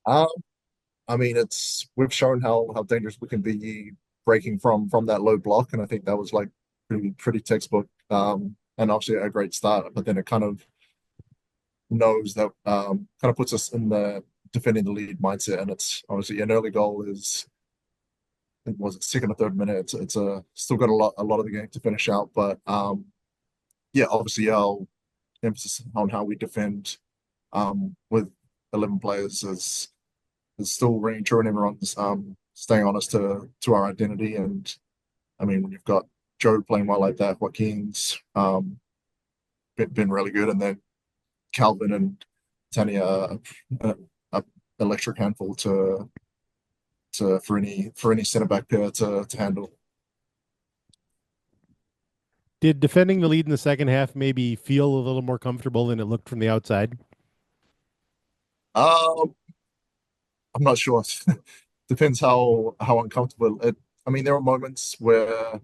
Um, I mean, we've shown how dangerous we can be breaking from that low block, and I think that was like pretty textbook. And obviously a great start, but then it kind of knows that kind of puts us in the defending the lead mindset, and it's obviously an early goal is it was it second or third minute. It's a still got a lot of the game to finish out, but yeah, obviously our emphasis on how we defend with 11 players is still ringing true, and everyone's staying honest to our identity. And I mean, when you've got Joe playing well like that, Joaquin's been really good, and then Calvin and Tanya a electric handful to for any center back pair to handle. Did defending the lead in the second half maybe feel a little more comfortable than it looked from the outside? Um, I'm not sure. Depends how uncomfortable it. I mean, there are moments where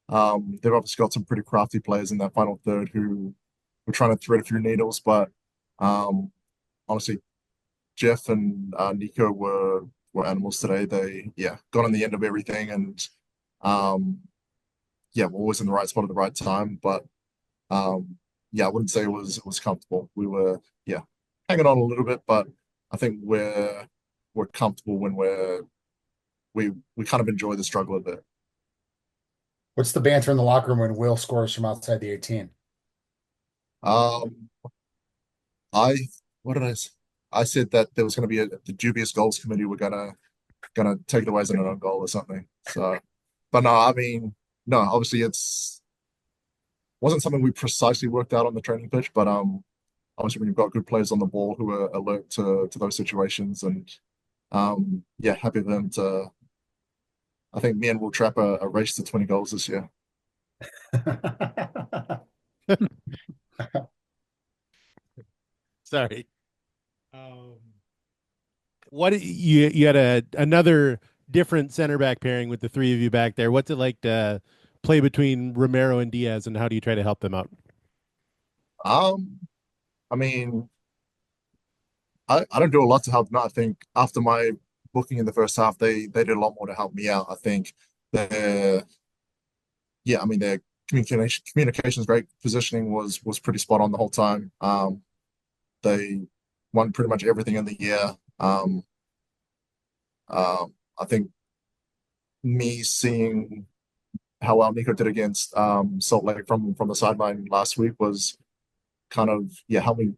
they've obviously got some pretty crafty players in that final third who were trying to thread a few needles, but um, honestly, Jeff and Nico were animals today. They got on the end of everything, and um, we're always in the right spot at the right time. But I wouldn't say it was comfortable. We were hanging on a little bit, but I think we're comfortable when we kind of enjoy the struggle a bit. What's the banter in the locker room when Will scores from outside the 18? Um, I what did I s- I said that there was going to be the dubious goals committee were gonna take it away as an own goal or something. So, but no, I mean, no, obviously it's wasn't something we precisely worked out on the training pitch, but obviously when you've got good players on the ball who are alert to those situations, and happy for them to. I think me and will trap a race to 20 goals this year. Sorry. Um, what you had another different center back pairing with the three of you back there. What's it like to play between Romero and Diaz, and how do you try to help them out? Um, I mean, I don't do a lot to help them out. I think after my booking in the first half, they did a lot more to help me out. I think their I mean their communications great, positioning was pretty spot on the whole time. They won pretty much everything in the year. I think me seeing how well Nico did against Salt Lake from the sideline last week was kind of helped me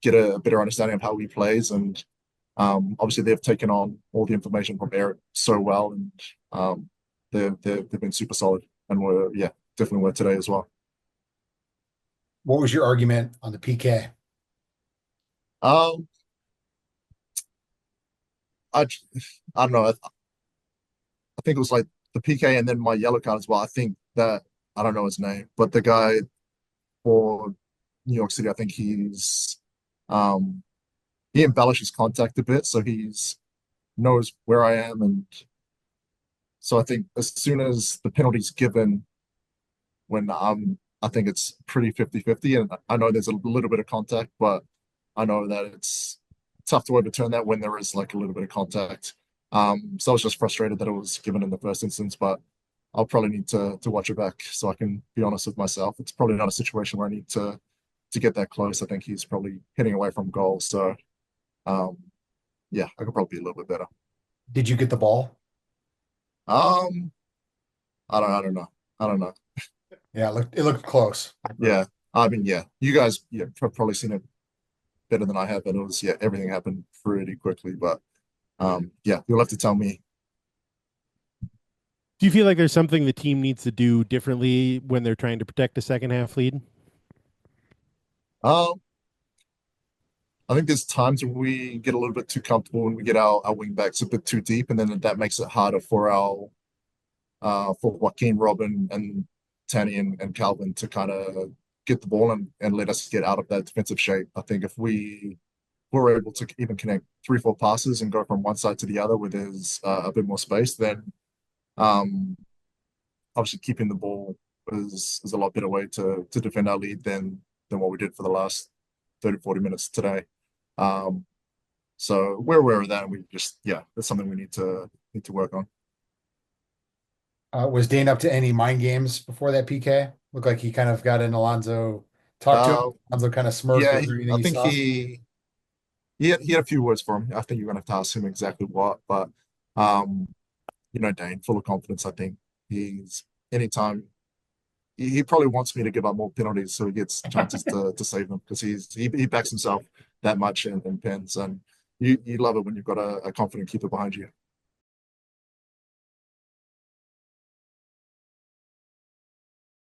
get a better understanding of how he plays. And obviously they've taken on all the information from Eric so well, and they've been super solid, and were definitely were today as well. What was your argument on the PK? Um, I I don't know. I think it was like the PK and then my yellow card as well. I think that I don't know his name, but the guy for New York City, I think um he embellishes contact a bit, so he's knows where I am, and so I think as soon as the penalty's given, when I think it's pretty 50-50, and I know there's a little bit of contact, but I know that it's tough to overturn that when there is like a little bit of contact. So I was just frustrated that it was given in the first instance, but I'll probably need to watch it back so I can be honest with myself. It's probably not a situation where I need to get that close. I think he's probably hitting away from goal, so um, I could probably be a little bit better. Did you get the ball? Um, I don't know. I don't know. Yeah, it looked close. Yeah, I mean, you guys, probably seen it better than I have, but it was everything happened pretty quickly. But you'll have to tell me. Do you feel like there's something the team needs to do differently when they're trying to protect the second half lead? Um, I think there's times when we get a little bit too comfortable when we get our wing backs a bit too deep, and then that makes it harder for our for Joaquin, Robin, and Tanny and Calvin to kind of get the ball and let us get out of that defensive shape. I think if we were able to even connect 3-4 passes and go from one side to the other where there's a bit more space, then um, obviously keeping the ball is a lot better way to defend our lead than what we did for the last 30, 40 minutes today. Um, So we're aware of that, and we just that's something we need to work on. Was Dane up to any mind games before that PK? Looked like he kind of got in Alonso, talked to him. Uh, Alonso kind of smirked yeah, over anything I he think saw. he had a few words for him. I think you're gonna have to ask him exactly what, but um, Dane, full of confidence. I think he's anytime he probably wants me to give up more penalties so he gets chances to save them because he backs himself that much in pens, and you love it when you've got a confident keeper behind you.